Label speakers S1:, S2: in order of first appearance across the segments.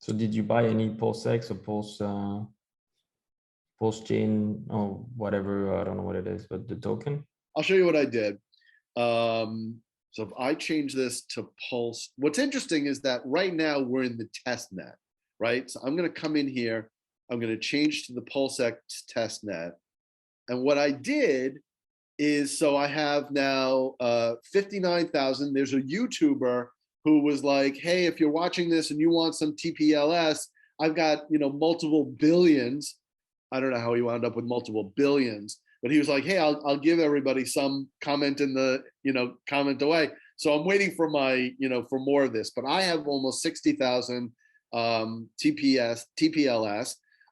S1: So did you buy any Pulsex or Pulsechain or whatever? I don't know what it is, but the token?
S2: I'll show you what I did. So if I change this to Pulse, what's interesting is that right now we're in the test net, right? So I'm going to come in here. I'm going to change to the Pulsex testnet. And what I did is, so I have now 59,000. There's a YouTuber who was like, hey, if you're watching this and you want some TPLS, I've got, multiple billions. I don't know how he wound up with multiple billions, but he was like, hey, I'll give everybody some, comment in the, comment away. So I'm waiting for my, for more of this, but I have almost 60,000 TPLS.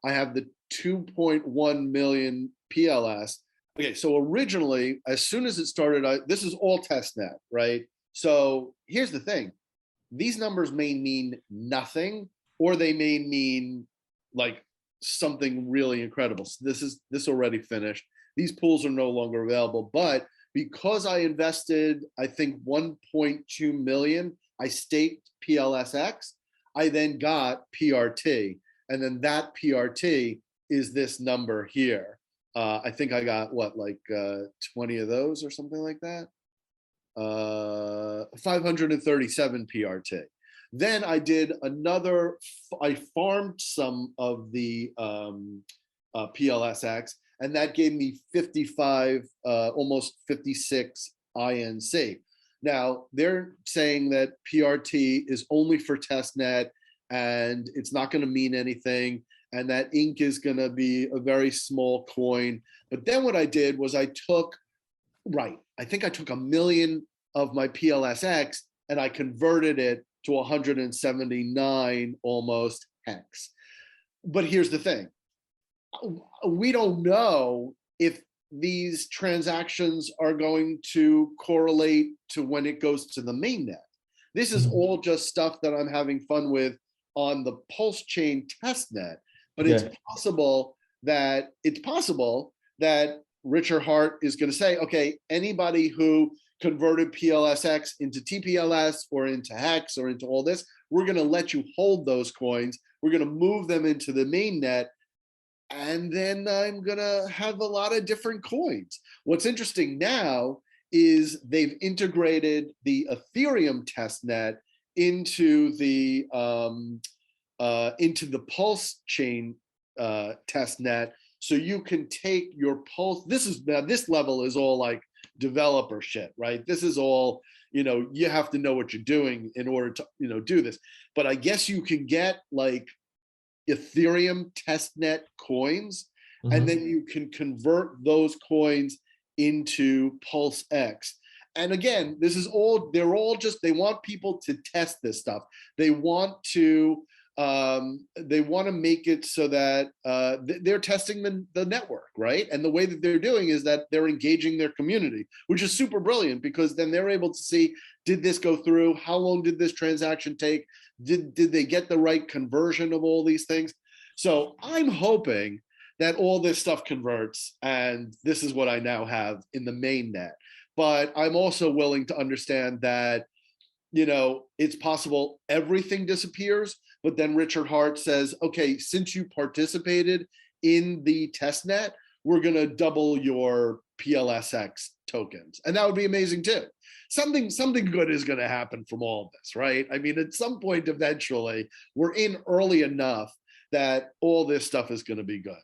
S2: I have the 2.1 million PLS. Okay, so originally, as soon as it started, this is all testnet, right? So here's the thing. These numbers may mean nothing, or they may mean like something really incredible. So this already finished. These pools are no longer available, but because I invested, I think 1.2 million, I staked PLSX, I then got PRT. And then that PRT is this number here. I think I got what, like 20 of those or something like that. 537 PRT. Then I did another, I farmed some of the PLSX, and that gave me 55, almost 56 INC. Now, they're saying that PRT is only for testnet and it's not going to mean anything, and that ink is going to be a very small coin. But then what I did was I took, I think I took 1 million of my PLSX and I converted it to 179 almost hex. But here's the thing. We don't know if these transactions are going to correlate to when it goes to the mainnet. This is all just stuff that I'm having fun with on the Pulsechain Testnet, but it's possible that Richard Hart is going to say, okay, anybody who converted PLSX into TPLS or into hex or into all this, we're going to let you hold those coins. We're going to move them into the mainnet, and then I'm going to have a lot of different coins. What's interesting now is they've integrated the Ethereum testnet into the Pulsechain testnet, so you can take your Pulse. This level is all like developer shit, right? This is all, you have to know what you're doing in order to, do this. But I guess you can get like Ethereum testnet coins, and then you can convert those coins into PulseX. And again, this is all, they want people to test this stuff. They want to make it so that they're testing the network, right? And the way that they're doing is that they're engaging their community, which is super brilliant, because then they're able to see, did this go through? How long did this transaction take? Did they get the right conversion of all these things? So I'm hoping that all this stuff converts, and this is what I now have in the mainnet. But I'm also willing to understand that, it's possible everything disappears, but then Richard Hart says, okay, since you participated in the testnet, we're going to double your PLSX tokens. And that would be amazing too. Something good is going to happen from all of this, right? I mean, at some point, eventually, we're in early enough that all this stuff is going to be good.